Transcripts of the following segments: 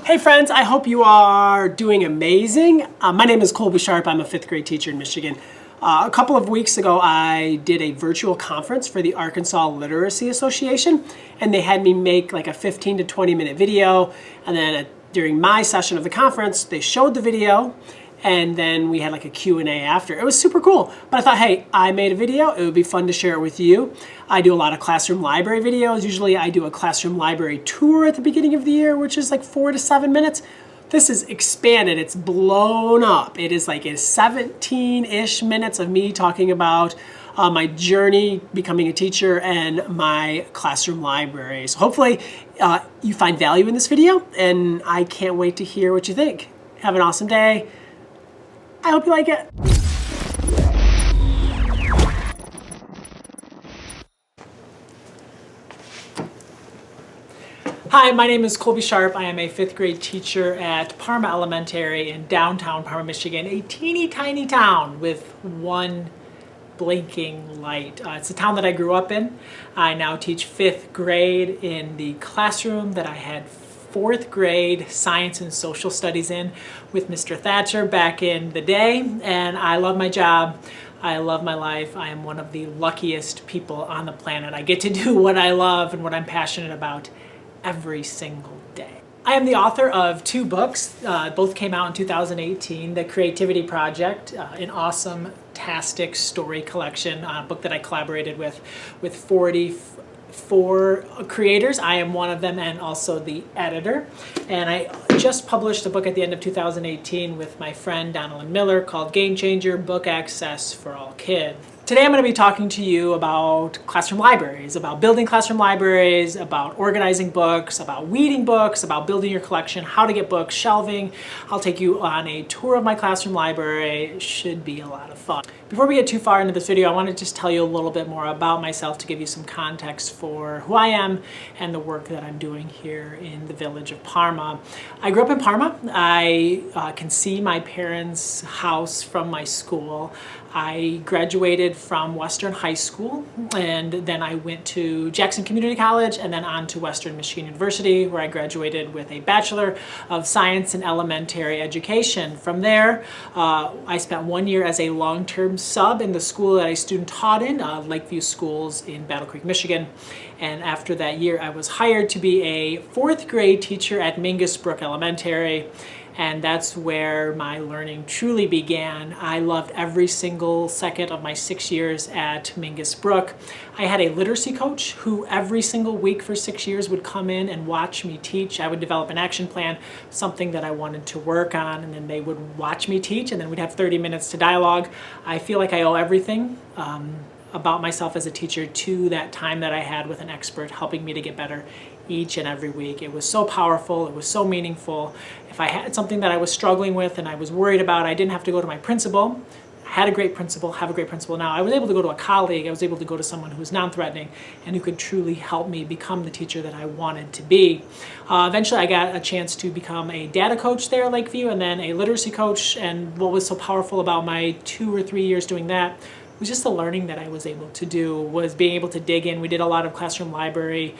Hey friends, I hope you are doing amazing. My name is Colby Sharp. I'm a 5th grade teacher in Michigan. A couple of weeks ago, I did a virtual conference for the Arkansas Literacy Association, and they had me make like a 15 to 20 minute video, and then during my session of the conference, they showed the video, and then we had like a Q&A after. It was super cool, but I thought, hey, I made a video. It would be fun to share it with you. I do a lot of classroom library videos. Usually I do a classroom library tour at the beginning of the year, which is like 4 to 7 minutes. This is expanded, it's blown up. It is like 17-ish minutes of me talking about my journey becoming a teacher and my classroom library. So hopefully you find value in this video, and I can't wait to hear what you think. Have an awesome day. I hope you like it. Hi, my name is Colby Sharp. I am a 5th grade teacher at Parma Elementary in downtown Parma, Michigan, a teeny tiny town with one blinking light. It's a town that I grew up in. I now teach 5th grade in the classroom that I had 4th grade science and social studies in with Mr. Thatcher back in the day, and I love my job. I love my life. I am one of the luckiest people on the planet. I get to do what I love and what I'm passionate about every single day. I am the author of 2 books. Both came out in 2018. The Creativity Project, an awesome, tastic story collection, a book that I collaborated with 44 creators. I am one of them and also the editor. And I just published a book at the end of 2018 with my friend Donald Miller called Game Changer, Book Access for All Kids. Today I'm going to be talking to you about classroom libraries, about building classroom libraries, about organizing books, about weeding books, about building your collection, how to get books, shelving. I'll take you on a tour of my classroom library. It should be a lot of fun. Before we get too far into this video, I want to just tell you a little bit more about myself to give you some context for who I am and the work that I'm doing here in the village of Parma. I grew up in Parma. I can see my parents' house from my school. I graduated from Western High School, and then I went to Jackson Community College and then on to Western Michigan University, where I graduated with a Bachelor of Science in Elementary Education. From there, I spent 1 year as a long-term sub in the school that I student taught in, Lakeview Schools in Battle Creek, Michigan. And after that year, I was hired to be a 4th grade teacher at Mingus Brook Elementary. And that's where my learning truly began. I loved every single second of my 6 years at Mingus Brook. I had a literacy coach who every single week for 6 years would come in and watch me teach. I would develop an action plan, something that I wanted to work on, and then they would watch me teach, and then we'd have 30 minutes to dialogue. I feel like I owe everything about myself as a teacher to that time that I had with an expert helping me to get better each and every week. It was so powerful, it was so meaningful. If I had something that I was struggling with and I was worried about, I didn't have to go to my principal. I had a great principal, have a great principal now. I was able to go to a colleague, I was able to go to someone who was non-threatening and who could truly help me become the teacher that I wanted to be. Eventually I got a chance to become a data coach there at Lakeview and then a literacy coach, and what was so powerful about my 2 or 3 years doing that was just the learning that I was able to do, was being able to dig in. We did a lot of classroom library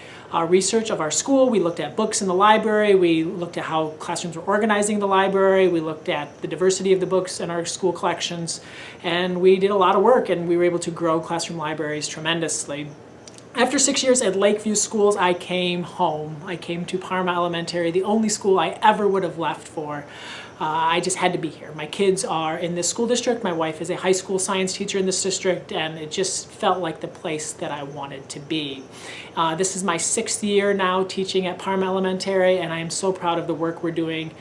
research of our school. We looked at books in the library. We looked at how classrooms were organizing the library. We looked at the diversity of the books in our school collections. And we did a lot of work, and we were able to grow classroom libraries tremendously. After 6 years at Lakeview Schools, I came home. I came to Parma Elementary, the only school I ever would have left for. I just had to be here. My kids are in this school district. My wife is a high school science teacher in this district, and it just felt like the place that I wanted to be. This is my 6th year now teaching at Parma Elementary, and I am so proud of the work we're doing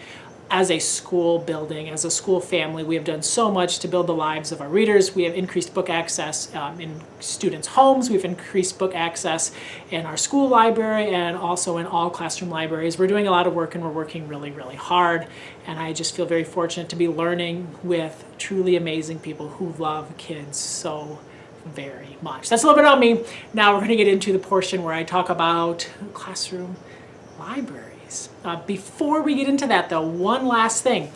as a school building, as a school family. We have done so much to build the lives of our readers. We have increased book access in students' homes. We've increased book access in our school library and also in all classroom libraries. We're doing a lot of work, and we're working really, really hard. And I just feel very fortunate to be learning with truly amazing people who love kids so very much. That's a little bit about me. Now we're going to get into the portion where I talk about classroom libraries. Before we get into that though, one last thing.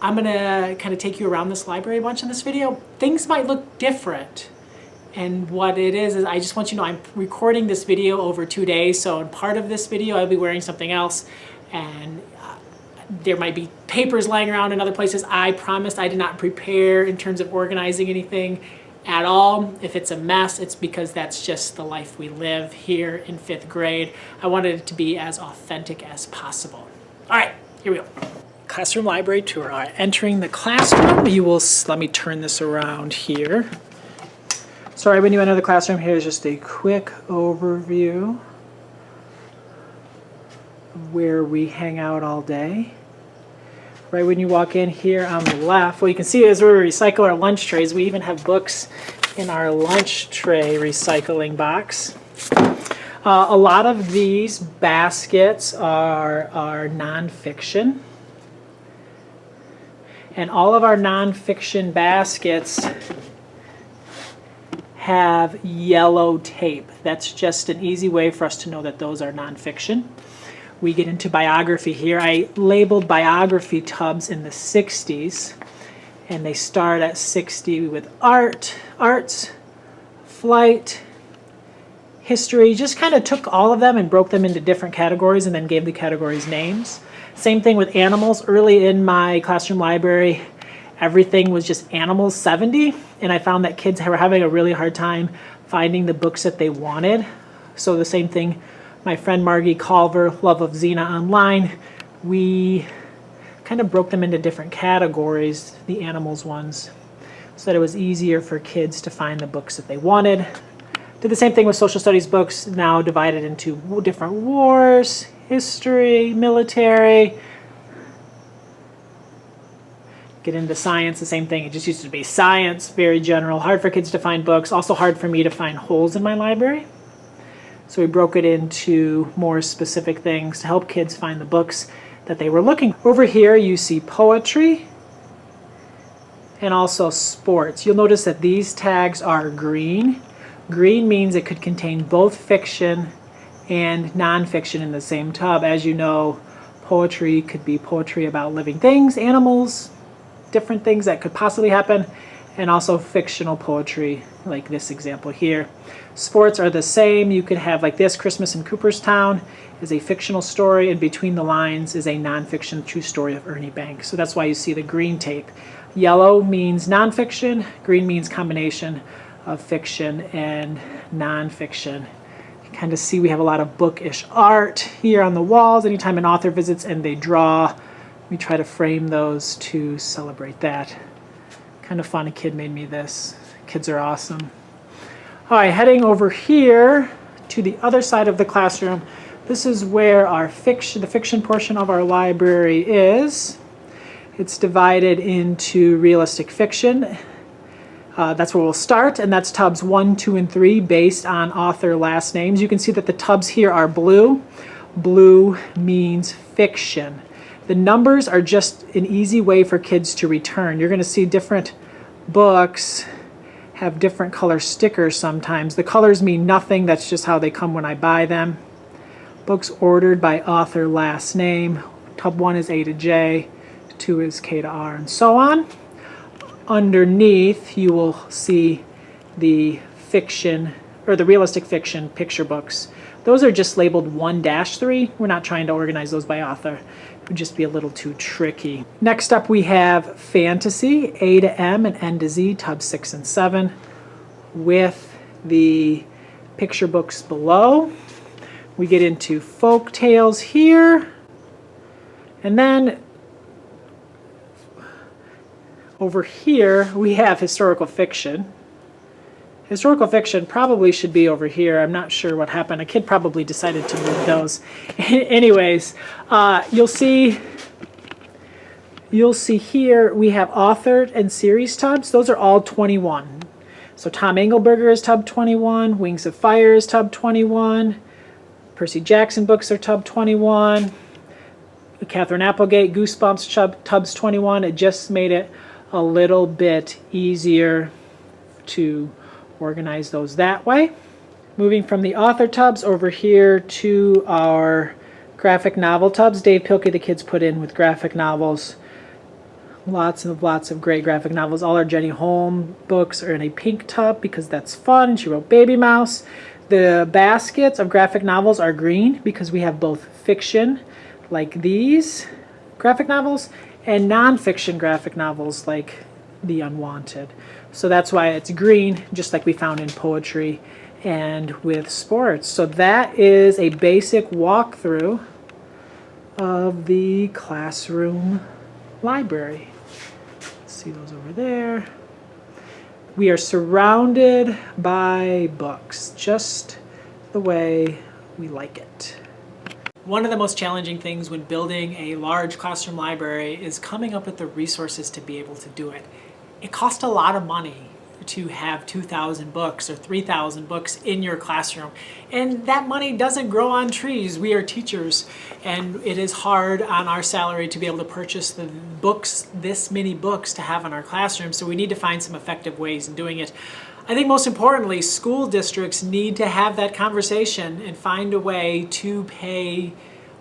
I'm going to kind of take you around this library a bunch in this video. Things might look different. And what it is I just want you to know I'm recording this video over 2 days. So in part of this video, I'll be wearing something else. And There might be papers lying around in other places. I promised I did not prepare in terms of organizing anything at all. If it's a mess, it's because that's just the life we live here in 5th grade. I wanted it to be as authentic as possible. All right, here we go. Classroom library tour. All right, entering the classroom, you will, let me turn this around here. Sorry, when you enter the classroom, here's just a quick overview of where we hang out all day. Right when you walk in here on the left, what you can see is where we recycle our lunch trays. We even have books in our lunch tray recycling box. A lot of these baskets are nonfiction. And all of our nonfiction baskets have yellow tape. That's just an easy way for us to know that those are nonfiction. We get into biography here. I labeled biography tubs in the 60s, and they start at 60 with arts, flight, history. Just kind of took all of them and broke them into different categories and then gave the categories names. Same thing with animals. Early in my classroom library, everything was just animals 70, and I found that kids were having a really hard time finding the books that they wanted. So the same thing, my friend Margie Culver, Love of Xena Online, we kind of broke them into different categories, the animals ones, so that it was easier for kids to find the books that they wanted. Did the same thing with social studies books, now divided into different wars, history, military. Get into science, the same thing. It just used to be science, very general, hard for kids to find books, also hard for me to find holes in my library. So we broke it into more specific things to help kids find the books that they were looking for. Over here you see poetry and also sports. You'll notice that these tags are green. Green means it could contain both fiction and nonfiction in the same tub. As you know, poetry could be poetry about living things, animals, different things that could possibly happen, and also fictional poetry, like this example here. Sports are the same. You could have like this, Christmas in Cooperstown is a fictional story, and Between the Lines is a nonfiction true story of Ernie Banks. So that's why you see the green tape. Yellow means nonfiction, green means combination of fiction and nonfiction. You kind of see we have a lot of bookish art here on the walls. Anytime an author visits and they draw, we try to frame those to celebrate that. Kind of fun, a kid made me this. Kids are awesome. All right, heading over here to the other side of the classroom. This is where our the fiction portion of our library is. It's divided into realistic fiction. That's where we'll start, and that's tubs 1, 2, and 3 based on author last names. You can see that the tubs here are blue. Blue means fiction. The numbers are just an easy way for kids to return. You're going to see different books have different color stickers sometimes. The colors mean nothing. That's just how they come when I buy them. Books ordered by author last name. Tub 1 is A to J, 2 is K to R, and so on. Underneath, you will see the fiction, or the realistic fiction picture books. Those are just labeled 1-3. We're not trying to organize those by author. It would just be a little too tricky. Next up we have fantasy, A to M and N to Z, tubs 6 and 7, with the picture books below. We get into folk tales here, and then over here we have historical fiction. Historical fiction probably should be over here. I'm not sure what happened. A kid probably decided to move those. Anyways, you'll see here we have authored and series tubs. Those are all 21. So Tom Engelberger is tub 21, Wings of Fire is tub 21, Percy Jackson books are tub 21, Catherine Applegate, Goosebumps tubs 21. It just made it a little bit easier to organize those that way. Moving from the author tubs over here to our graphic novel tubs. Dave Pilkey, the kids put in with graphic novels. Lots of great graphic novels. All our Jenny Holm books are in a pink tub because that's fun. She wrote Baby Mouse. The baskets of graphic novels are green because we have both fiction, like these, graphic novels, and nonfiction graphic novels like The Unwanted. So that's why it's green, just like we found in poetry and with sports. So that is a basic walkthrough of the classroom library. Let's see those over there. We are surrounded by books, just the way we like it. One of the most challenging things when building a large classroom library is coming up with the resources to be able to do it. It costs a lot of money to have 2,000 books or 3,000 books in your classroom. And that money doesn't grow on trees. We are teachers, and it is hard on our salary to be able to purchase the books, this many books to have in our classroom. So we need to find some effective ways in doing it. I think most importantly, school districts need to have that conversation and find a way to pay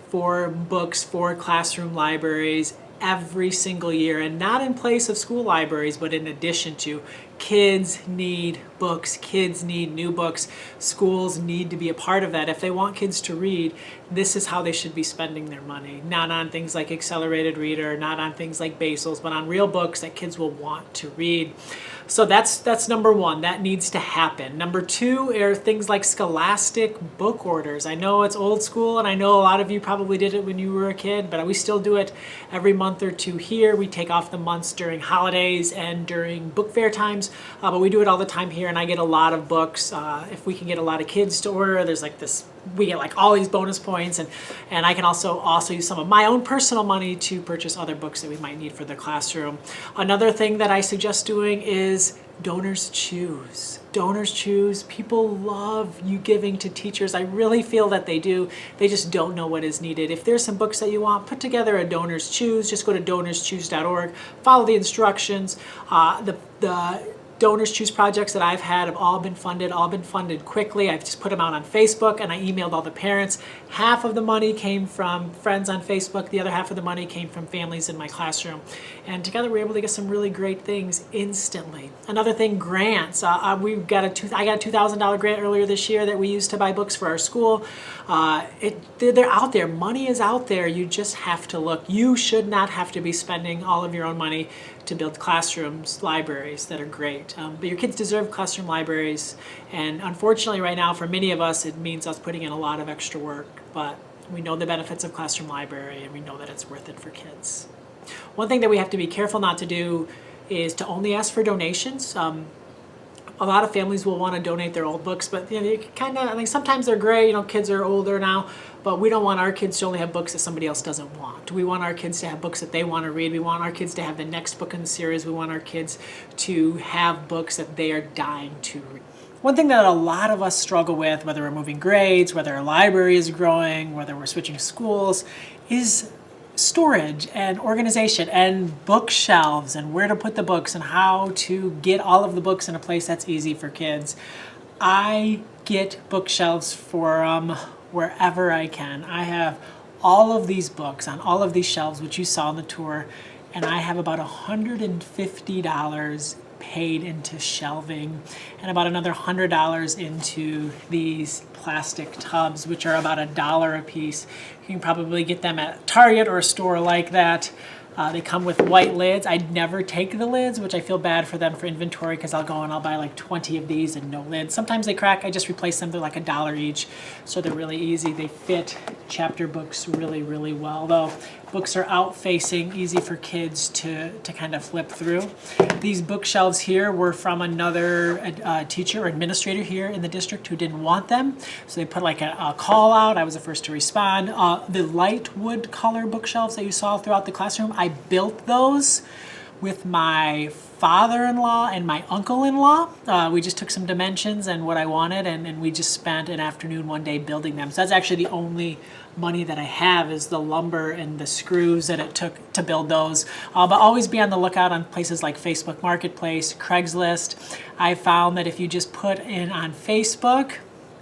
for books for classroom libraries every single year, and not in place of school libraries, but in addition to. Kids need books, kids need new books, schools need to be a part of that. If they want kids to read, this is how they should be spending their money. Not on things like Accelerated Reader, not on things like Basils, but on real books that kids will want to read. So that's number one, that needs to happen. Number two are things like scholastic book orders. I know it's old school, and I know a lot of you probably did it when you were a kid, but we still do it every month or two here. We take off the months during holidays and during book fair times, but we do it all the time here, and I get a lot of books. If we can get a lot of kids to order, there's like this, we get like all these bonus points, and I can also use some of my own personal money to purchase other books that we might need for the classroom. Another thing that I suggest doing is donors choose. Donors choose. People love you giving to teachers. I really feel that they do. They just don't know what is needed. If there's some books that you want, put together a donors choose. Just go to donorschoose.org. Follow the instructions. The Donors Choose projects that I've had have all been funded quickly. I've just put them out on Facebook, and I emailed all the parents. Half of the money came from friends on Facebook. The other half of the money came from families in my classroom. And together we were able to get some really great things instantly. Another thing, grants. I got a $2,000 grant earlier this year that we used to buy books for our school. They're out there. Money is out there. You just have to look. You should not have to be spending all of your own money to build classrooms, libraries that are great. But your kids deserve classroom libraries, and unfortunately right now for many of us it means us putting in a lot of extra work, but we know the benefits of classroom library, and we know that it's worth it for kids. One thing that we have to be careful not to do is to only ask for donations. A lot of families will want to donate their old books, but you kind of, I mean, sometimes they're great. Kids are older now, but we don't want our kids to only have books that somebody else doesn't want. We want our kids to have books that they want to read. We want our kids to have the next book in the series. We want our kids to have books that they are dying to read. One thing that a lot of us struggle with, whether we're moving grades, whether our library is growing, whether we're switching schools, is storage and organization and bookshelves and where to put the books and how to get all of the books in a place that's easy for kids. I get bookshelves for wherever I can. I have all of these books on all of these shelves, which you saw on the tour, and I have about $150 paid into shelving and about another $100 into these plastic tubs, which are about $1 a piece. You can probably get them at Target or a store like that. They come with white lids. I never take the lids, which I feel bad for them for inventory, because I'll go and I'll buy like 20 of these and no lids. Sometimes they crack. I just replace them. They're like $1 each, so they're really easy. They fit chapter books really, really well, though. Books are out-facing, easy for kids to kind of flip through. These bookshelves here were from another teacher or administrator here in the district who didn't want them, so they put like a call out. I was the first to respond. The light wood color bookshelves that you saw throughout the classroom, I built those with my father-in-law and my uncle-in-law. We just took some dimensions and what I wanted, and we just spent an afternoon one day building them. So that's actually the only money that I have, is the lumber and the screws that it took to build those. But always be on the lookout on places like Facebook Marketplace, Craigslist. I found that if you just put in on Facebook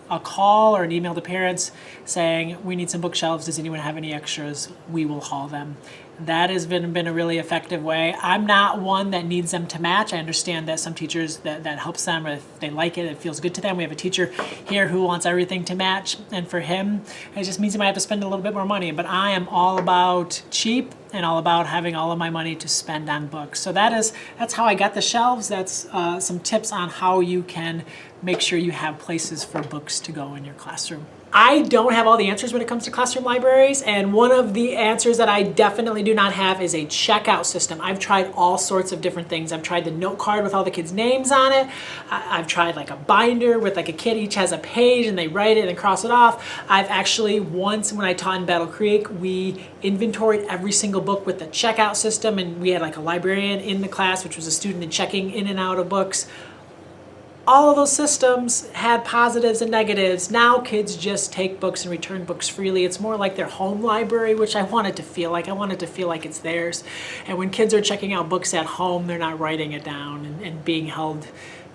a call or an email to parents saying, we need some bookshelves, does anyone have any extras, we will haul them. That has been a really effective way. I'm not one that needs them to match. I understand that some teachers that helps them, or if they like it, it feels good to them. We have a teacher here who wants everything to match, and for him, it just means he might have to spend a little bit more money. But I am all about cheap and all about having all of my money to spend on books. So that's how I got the shelves. That's some tips on how you can make sure you have places for books to go in your classroom. I don't have all the answers when it comes to classroom libraries, and one of the answers that I definitely do not have is a checkout system. I've tried all sorts of different things. I've tried the note card with all the kids' names on it. I've tried like a binder with like a kid each has a page and they write it and cross it off. I've actually once, when I taught in Battle Creek, we inventoried every single book with the checkout system, and we had like a librarian in the class, which was a student checking in and out of books. All of those systems had positives and negatives. Now kids just take books and return books freely. It's more like their home library, which I want it to feel like. I want it to feel like it's theirs. And when kids are checking out books at home, they're not writing it down and being held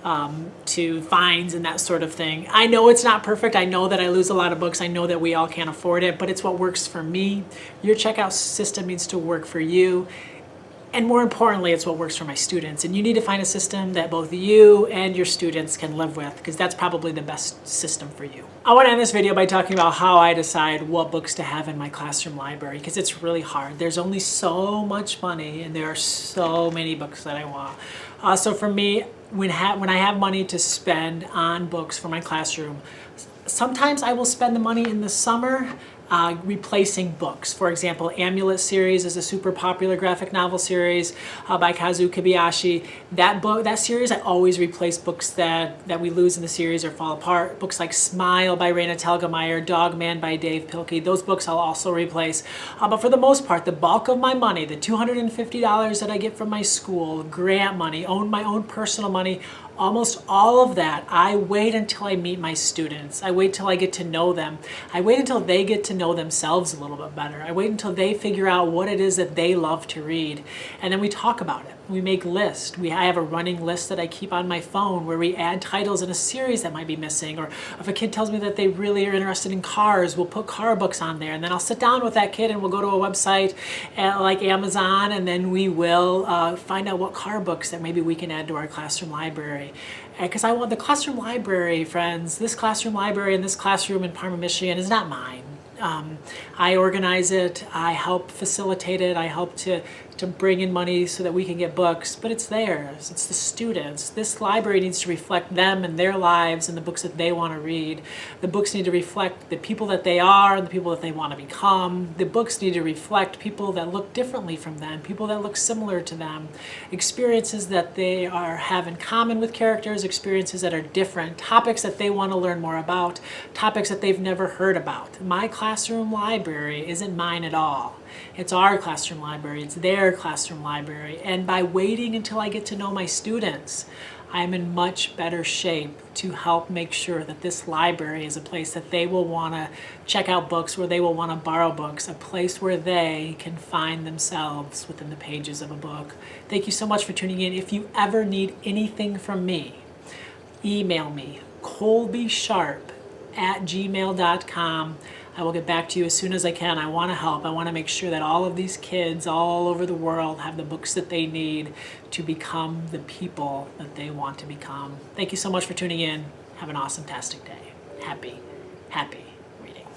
to fines and that sort of thing. I know it's not perfect. I know that I lose a lot of books. I know that we all can't afford it, but it's what works for me. Your checkout system needs to work for you. And more importantly, it's what works for my students. And you need to find a system that both you and your students can live with, because that's probably the best system for you. I want to end this video by talking about how I decide what books to have in my classroom library, because it's really hard. There's only so much money and there are so many books that I want. So for me, when I have money to spend on books for my classroom, sometimes I will spend the money in the summer replacing books. For example, Amulet series is a super popular graphic novel series by Kazuo Kobayashi. That series, I always replace books that we lose in the series or fall apart. Books like Smile by Raina Telgemeier, Dog Man by Dave Pilkey, those books I'll also replace. But for the most part, the bulk of my money, the $250 that I get from my school, grant money, my own personal money, almost all of that, I wait until I meet my students. I wait till I get to know them. I wait until they get to know themselves a little bit better. I wait until they figure out what it is that they love to read. And then we talk about it. We make lists. I have a running list that I keep on my phone where we add titles in a series that might be missing. Or if a kid tells me that they really are interested in cars, we'll put car books on there. And then I'll sit down with that kid and we'll go to a website like Amazon, and then we will find out what car books that maybe we can add to our classroom library. Because I want the classroom library, friends, this classroom library in this classroom in Parma, Michigan is not mine. I organize it, I help facilitate it, I help to bring in money so that we can get books, but it's theirs, it's the students. This library needs to reflect them and their lives and the books that they want to read. The books need to reflect the people that they are and the people that they want to become. The books need to reflect people that look differently from them, people that look similar to them, experiences that they have in common with characters, experiences that are different, topics that they want to learn more about, topics that they've never heard about. My classroom library isn't mine at all. It's our classroom library, it's their classroom library. And by waiting until I get to know my students, I'm in much better shape to help make sure that this library is a place that they will want to check out books, where they will want to borrow books, a place where they can find themselves within the pages of a book. Thank you so much for tuning in. If you ever need anything from me, email me, colbysharp@gmail.com. I will get back to you as soon as I can. I want to help. I want to make sure that all of these kids all over the world have the books that they need to become the people that they want to become. Thank you so much for tuning in. Have an awesome-tastic day. Happy reading.